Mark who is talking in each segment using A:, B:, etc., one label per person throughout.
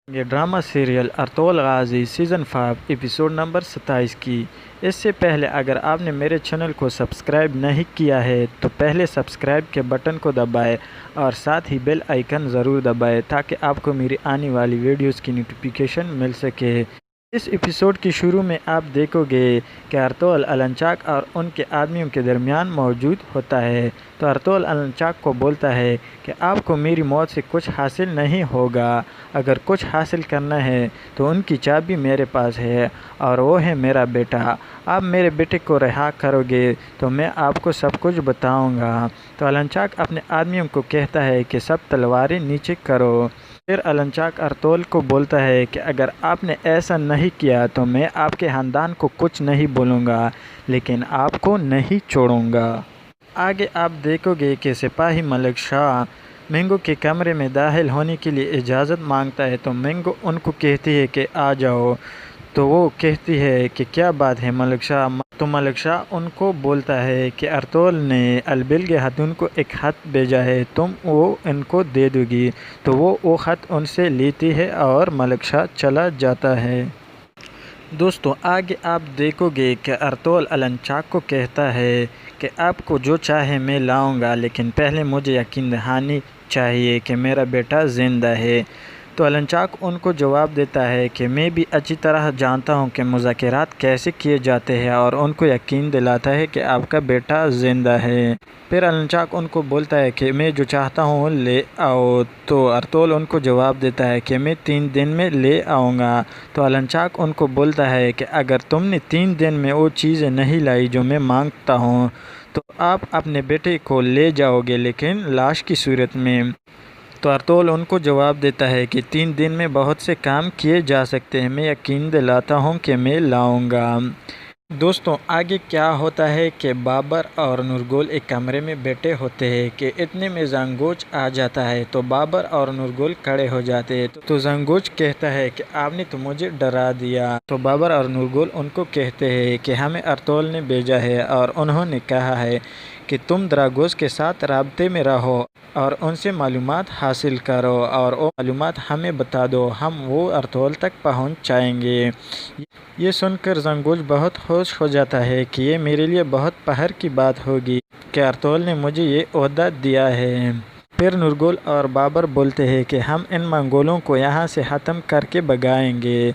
A: یہ drama serial Ertugrul Ghazi season 5 episode number 27 کی۔ اس سے پہلے اگر آپ نے میرے چینل کو سبسکرائب نہیں کیا ہے تو پہلے سبسکرائب کے بٹن کو دبائیں اور ساتھ ہی بیل آئیکن ضرور دبائیں تاکہ آپ کو میری آنے والی ویڈیوز کی نوٹیفیکیشن مل سکے۔ اس ایپیسوڈ کی شروع میں آپ دیکھو گے کہ ارطغرل النچاک اور ان کے آدمیوں کے درمیان موجود ہوتا ہے تو ارطغرل النچاک کو بولتا ہے کہ آپ کو میری موت سے کچھ حاصل نہیں ہوگا، اگر کچھ حاصل کرنا ہے تو ان کی چابی میرے پاس ہے اور وہ ہے میرا بیٹا۔ آپ میرے بیٹے کو رہا کرو گے تو میں آپ کو سب کچھ بتاؤں گا۔ تو النچاک اپنے آدمیوں کو کہتا ہے کہ سب تلواریں نیچے کرو۔ پھر النچاک ارطغرل کو بولتا ہے کہ اگر آپ نے ایسا نہیں کیا تو میں آپ کے خاندان کو کچھ نہیں بولوں گا لیکن آپ کو نہیں چھوڑوں گا۔ آگے آپ دیکھو گے کہ سپاہی ملک شاہ مینگو کے کمرے میں داخل ہونے کے لیے اجازت مانگتا ہے تو مینگو ان کو کہتی ہے کہ آ جاؤ، تو وہ کہتی ہے کہ کیا بات ہے ملک شاہ۔ تو ملک شاہ ان کو بولتا ہے کہ ارطغرل نے البلگ خاتون کو ایک خط بھیجا ہے، تم وہ ان کو دے دو گی۔ تو وہ خط ان سے لیتی ہے اور ملک شاہ چلا جاتا ہے۔ دوستو آگے آپ دیکھو گے کہ ارطغرل النچاک کو کہتا ہے کہ آپ کو جو چاہے میں لاؤں گا لیکن پہلے مجھے یقین دہانی چاہیے کہ میرا بیٹا زندہ ہے۔ تو النچاک ان کو جواب دیتا ہے کہ میں بھی اچھی طرح جانتا ہوں کہ مذاکرات کیسے کیے جاتے ہیں اور ان کو یقین دلاتا ہے کہ آپ کا بیٹا زندہ ہے۔ پھر النچاک ان کو بولتا ہے کہ میں جو چاہتا ہوں لے آؤ۔ تو ارطغرل ان کو جواب دیتا ہے کہ میں 3 دن میں لے آؤں گا۔ تو النچاک ان کو بولتا ہے کہ اگر تم نے 3 دن میں وہ چیزیں نہیں لائی جو میں مانگتا ہوں تو آپ اپنے بیٹے کو لے جاؤ گے لیکن لاش کی صورت میں۔ تو ارطغرل ان کو جواب دیتا ہے کہ 3 دن میں بہت سے کام کیے جا سکتے ہیں، میں یقین دلاتا ہوں کہ میں لاؤں گا۔ دوستوں آگے کیا ہوتا ہے کہ بابر اور نورگل ایک کمرے میں بیٹھے ہوتے ہیں کہ اتنے میں زنگوچ آ جاتا ہے تو بابر اور نورگل کھڑے ہو جاتے ہیں۔ تو زنگوچ کہتا ہے کہ آپ نے تو مجھے ڈرا دیا۔ تو بابر اور نورگل ان کو کہتے ہیں کہ ہمیں ارطغرل نے بھیجا ہے اور انہوں نے کہا ہے کہ تم دراگوز کے ساتھ رابطے میں رہو اور ان سے معلومات حاصل کرو اور وہ معلومات ہمیں بتا دو، ہم وہ ارطغرل تک پہنچ جائیں گے۔ یہ سن کر زنگوچ بہت خوش ہو جاتا ہے کہ یہ میرے لیے بہت فخر کی بات ہوگی کہ ارطغرل نے مجھے یہ عہدہ دیا ہے۔ پھر نورگل اور بابر بولتے ہیں کہ ہم ان منگولوں کو یہاں سے ختم کر کے بھگائیں گے۔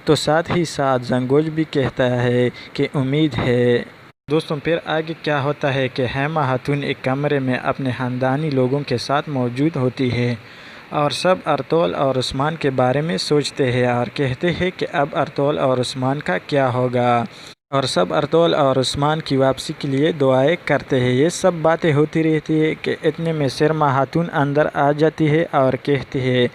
A: تو ساتھ ہی ساتھ زنگوچ بھی کہتا ہے کہ امید ہے۔ دوستوں پھر آگے کیا ہوتا ہے کہ ہیما خاتون ایک کمرے میں اپنے خاندانی لوگوں کے ساتھ موجود ہوتی ہے اور سب ارطغرل اور عثمان کے بارے میں سوچتے ہیں اور کہتے ہیں کہ اب ارطغرل اور عثمان کا کیا ہوگا، اور سب ارطغرل اور عثمان کی واپسی کے لیے دعائیں کرتے ہیں۔ یہ سب باتیں ہوتی رہتی ہے کہ اتنے میں سرما خاتون اندر آ جاتی ہے اور کہتی ہے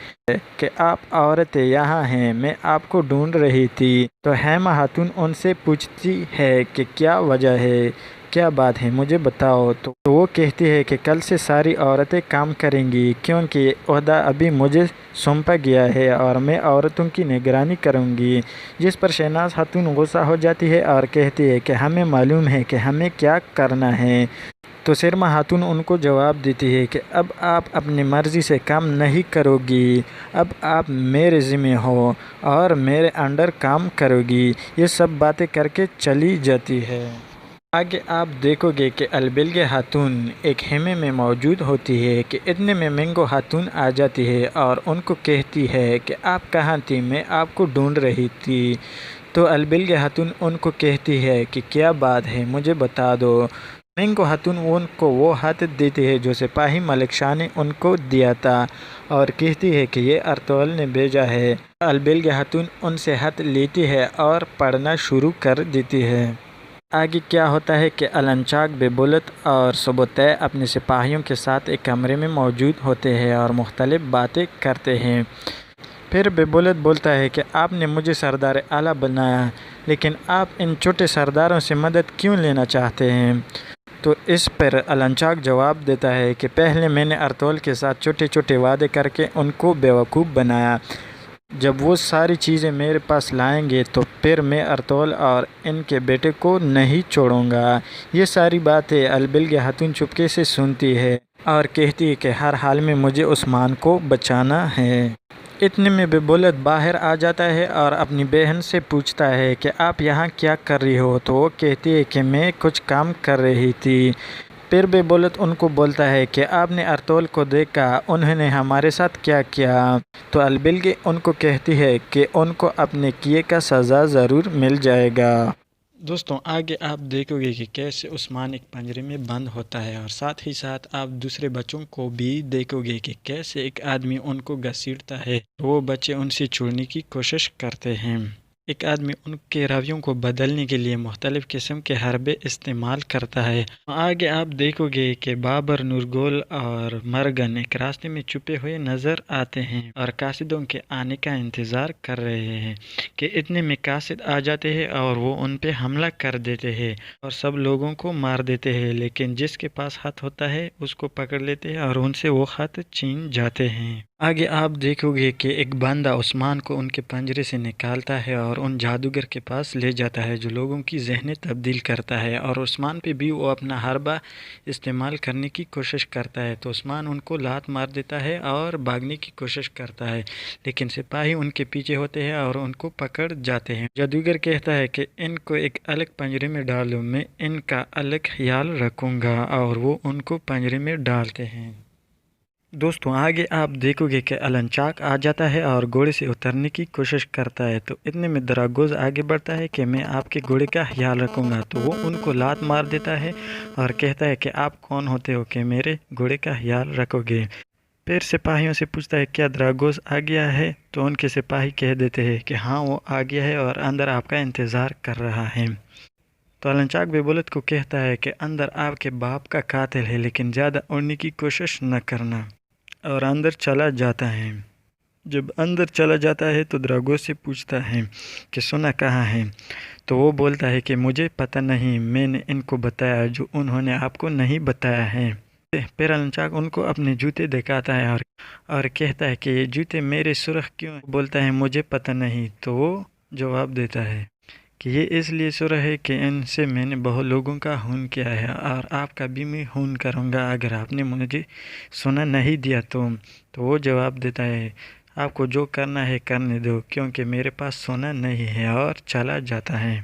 A: کہ آپ عورتیں یہاں ہیں، میں آپ کو ڈھونڈ رہی تھی۔ تو ہیما خاتون ان سے پوچھتی ہے کہ کیا وجہ ہے، کیا بات ہے، مجھے بتاؤ۔ تو وہ کہتی ہے کہ کل سے ساری عورتیں کام کریں گی کیونکہ یہ عہدہ ابھی مجھے سونپا گیا ہے اور میں عورتوں کی نگرانی کروں گی۔ جس پر شہناز خاتون غصہ ہو جاتی ہے اور کہتی ہے کہ ہمیں معلوم ہے کہ ہمیں کیا کرنا ہے۔ تو سرما خاتون ان کو جواب دیتی ہے کہ اب آپ اپنی مرضی سے کام نہیں کرو گی، اب آپ میرے ذمہ ہو اور میرے انڈر کام کرو گی۔ یہ سب باتیں کر کے چلی جاتی ہے۔ آگے آپ دیکھو گے کہ البلگ خاتون ایک خیمے میں موجود ہوتی ہے کہ اتنے میں مینگو خاتون آ جاتی ہے اور ان کو کہتی ہے کہ آپ کہاں تھی، میں آپ کو ڈھونڈ رہی تھی۔ تو البلگ خاتون ان کو کہتی ہے کہ کیا بات ہے، مجھے بتا دو۔ مینگو خاتون ان کو وہ خط دیتی ہے جو سپاہی ملک شاہ نے ان کو دیا تھا اور کہتی ہے کہ یہ ارطغرل نے بھیجا ہے۔ البلگ خاتون ان سے خط لیتی ہے اور پڑھنا شروع کر دیتی ہے۔ آگے کیا ہوتا ہے کہ النچاک بے بولت اور سبوتئی اپنے سپاہیوں کے ساتھ ایک کمرے میں موجود ہوتے ہیں اور مختلف باتیں کرتے ہیں۔ پھر بے بولت بولتا ہے کہ آپ نے مجھے سردار اعلیٰ بنایا لیکن آپ ان چھوٹے سرداروں سے مدد کیوں لینا چاہتے ہیں؟ تو اس پر النچاک جواب دیتا ہے کہ پہلے میں نے ارطغرل کے ساتھ چھوٹے چھوٹے وعدے کر کے ان کو بیوقوف بنایا، جب وہ ساری چیزیں میرے پاس لائیں گے تو پھر میں ارطغرل اور ان کے بیٹے کو نہیں چھوڑوں گا۔ یہ ساری باتیں البلگ خاتون چپکے سے سنتی ہے اور کہتی ہے کہ ہر حال میں مجھے عثمان کو بچانا ہے۔ اتنے میں بے بولت باہر آ جاتا ہے اور اپنی بہن سے پوچھتا ہے کہ آپ یہاں کیا کر رہی ہو؟ تو وہ کہتی ہے کہ میں کچھ کام کر رہی تھی۔ پھر بے بولت ان کو بولتا ہے کہ آپ نے ارطغرل کو دیکھا، انہوں نے ہمارے ساتھ کیا کیا؟ تو البلگہ ان کو کہتی ہے کہ ان کو اپنے کیے کا سزا ضرور مل جائے گا۔ دوستوں آگے آپ دیکھو گے کہ کیسے عثمان ایک پنجرے میں بند ہوتا ہے، اور ساتھ ہی ساتھ آپ دوسرے بچوں کو بھی دیکھو گے کہ کیسے ایک آدمی ان کو گھسیٹتا ہے، وہ بچے ان سے چھوڑنے کی کوشش کرتے ہیں۔ ایک آدمی ان کے رویوں کو بدلنے کے لیے مختلف قسم کے حربے استعمال کرتا ہے۔ آگے آپ دیکھو گے کہ بابر، نورگل اور مرگن ایک راستے میں چھپے ہوئے نظر آتے ہیں اور قاصدوں کے آنے کا انتظار کر رہے ہیں کہ اتنے میں قاصد آ جاتے ہیں اور وہ ان پہ حملہ کر دیتے ہیں اور سب لوگوں کو مار دیتے ہیں، لیکن جس کے پاس ہاتھ ہوتا ہے اس کو پکڑ لیتے ہیں اور ان سے وہ ہاتھ چھین جاتے ہیں۔ آگے آپ دیکھو گے کہ ایک بندہ عثمان کو ان کے پنجرے سے نکالتا ہے اور ان جادوگر کے پاس لے جاتا ہے جو لوگوں کی ذہنیں تبدیل کرتا ہے، اور عثمان پہ بھی وہ اپنا حربہ استعمال کرنے کی کوشش کرتا ہے۔ تو عثمان ان کو لات مار دیتا ہے اور بھاگنے کی کوشش کرتا ہے، لیکن سپاہی ان کے پیچھے ہوتے ہیں اور ان کو پکڑ جاتے ہیں۔ جادوگر کہتا ہے کہ ان کو ایک الگ پنجرے میں ڈالو، میں ان کا الگ خیال رکھوں گا، اور وہ ان کو پنجرے میں ڈالتے ہیں۔ دوستوں آگے آپ دیکھو گے کہ النچاک آ جاتا ہے اور گھوڑے سے اترنے کی کوشش کرتا ہے، تو اتنے میں دراگوز آگے بڑھتا ہے کہ میں آپ کے گھوڑے کا خیال رکھوں گا، تو وہ ان کو لات مار دیتا ہے اور کہتا ہے کہ آپ کون ہوتے ہو کہ میرے گھوڑے کا خیال رکھو گے؟ پھر سپاہیوں سے پوچھتا ہے کیا دراگوز آ گیا ہے؟ تو ان کے سپاہی کہہ دیتے ہیں کہ ہاں وہ آ گیا ہے اور اندر آپ کا انتظار کر رہا ہے۔ تو النچاک بے بولت کو کہتا ہے کہ اندر آپ کے باپ کا قاتل ہے، لیکن زیادہ اڑنے کی کوشش نہ کرنا، اور اندر چلا جاتا ہے۔ جب اندر چلا جاتا ہے تو دراگوز سے پوچھتا ہے کہ سونا کہاں ہے؟ تو وہ بولتا ہے کہ مجھے پتہ نہیں، میں نے ان کو بتایا جو انہوں نے آپ کو نہیں بتایا ہے۔ پھر النچاک ان کو اپنے جوتے دکھاتا ہے اور کہتا ہے کہ یہ جوتے میرے سرخ کیوں؟ بولتا ہے مجھے پتہ نہیں۔ تو وہ جواب دیتا ہے کہ یہ اس لیے سرخ ہے کہ ان سے میں نے بہت لوگوں کا خون کیا ہے، اور آپ کا بھی میں خون کروں گا اگر آپ نے مجھے سونا نہیں دیا تو۔ وہ جواب دیتا ہے آپ کو جو کرنا ہے کرنے دو، کیونکہ میرے پاس سونا نہیں ہے، اور چلا جاتا ہے۔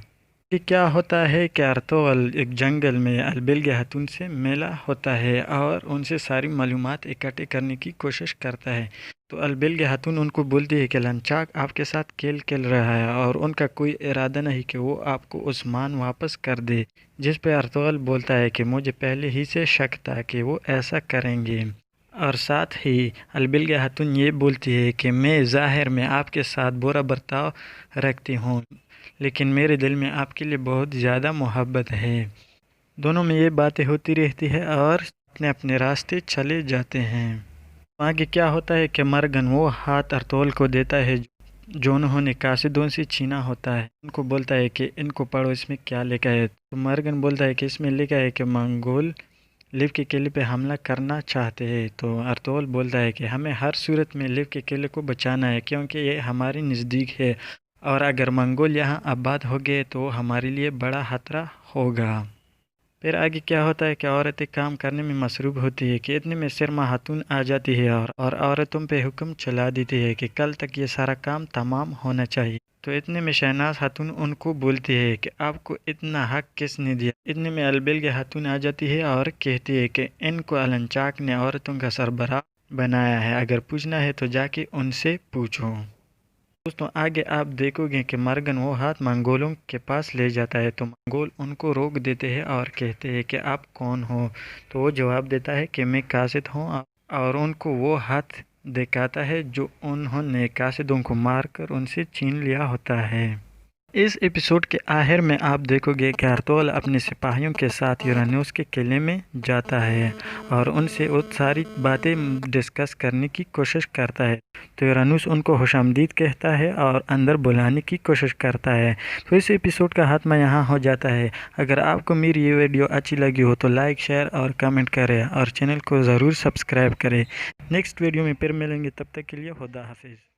A: یہ کیا ہوتا ہے کہ ارطغرل ایک جنگل میں البلگہ خاتون سے ملا ہوتا ہے اور ان سے ساری معلومات اکٹھے کرنے کی کوشش کرتا ہے۔ تو البلگہ خاتون ان کو بولتی ہے کہ لنچاک آپ کے ساتھ کھیل کھیل رہا ہے اور ان کا کوئی ارادہ نہیں کہ وہ آپ کو عثمان واپس کر دے، جس پہ ارطغرل بولتا ہے کہ مجھے پہلے ہی سے شک تھا کہ وہ ایسا کریں گے، اور ساتھ ہی البلگہ خاتون یہ بولتی ہے کہ میں ظاہر میں آپ کے ساتھ برا برتاؤ رکھتی ہوں، لیکن میرے دل میں آپ کے لیے بہت زیادہ محبت ہے۔ دونوں میں یہ باتیں ہوتی رہتی ہے اور اپنے اپنے راستے چلے جاتے ہیں۔ آگے کیا ہوتا ہے کہ مرگن وہ ہاتھ ارطغرل کو دیتا ہے جو انہوں نے قاصدوں سے چھینا ہوتا ہے، ان کو بولتا ہے کہ ان کو پڑھو، اس میں کیا لکھا ہے؟ تو مرگن بولتا ہے کہ اس میں لکھا ہے کہ منگول لیو کے قلعے پہ حملہ کرنا چاہتے ہیں۔ تو ارطغرل بولتا ہے کہ ہمیں ہر صورت میں لیو کے قلعے کو بچانا ہے، کیونکہ یہ ہمارے نزدیک ہے، اور اگر منگول یہاں آباد ہو گئے تو ہمارے لیے بڑا خطرہ ہوگا۔ پھر آگے کیا ہوتا ہے کہ عورتیں کام کرنے میں مصروف ہوتی ہے کہ اتنے میں سرما خاتون آ جاتی ہے اور عورتوں پہ حکم چلا دیتی ہے کہ کل تک یہ سارا کام تمام ہونا چاہیے۔ تو اتنے میں شہناز خاتون ان کو بولتی ہے کہ آپ کو اتنا حق کس نے دیا؟ اتنے میں البلگہ خاتون آ جاتی ہے اور کہتی ہے کہ ان کو النچاک نے عورتوں کا سربراہ بنایا ہے، اگر پوچھنا ہے تو جا کے ان سے پوچھو۔ دوستوں آگے آپ دیکھو گے کہ مرگن وہ ہاتھ منگولوں کے پاس لے جاتا ہے، تو منگول ان کو روک دیتے ہیں اور کہتے ہیں کہ آپ کون ہو؟ تو وہ جواب دیتا ہے کہ میں قاصد ہوں، اور ان کو وہ ہاتھ دکھاتا ہے جو انہوں نے قاصدوں کو مار کر ان سے چھین لیا ہوتا ہے۔ اس ایپیسوڈ کے آخر میں آپ دیکھو گے کہ ارطغرل اپنے سپاہیوں کے ساتھ یورانوس کے قلعے میں جاتا ہے اور ان سے وہ ساری باتیں ڈسکس کرنے کی کوشش کرتا ہے، تو یورانوس ان کو خوش آمدید کہتا ہے اور اندر بلانے کی کوشش کرتا ہے۔ تو اس ایپیسوڈ کا خاتمہ یہاں ہو جاتا ہے۔ اگر آپ کو میری یہ ویڈیو اچھی لگی ہو تو لائک، شیئر اور کمنٹ کریں، اور چینل کو ضرور سبسکرائب کریں۔ نیکسٹ ویڈیو میں پھر ملیں گے، تب تک کے لیے خدا حافظ۔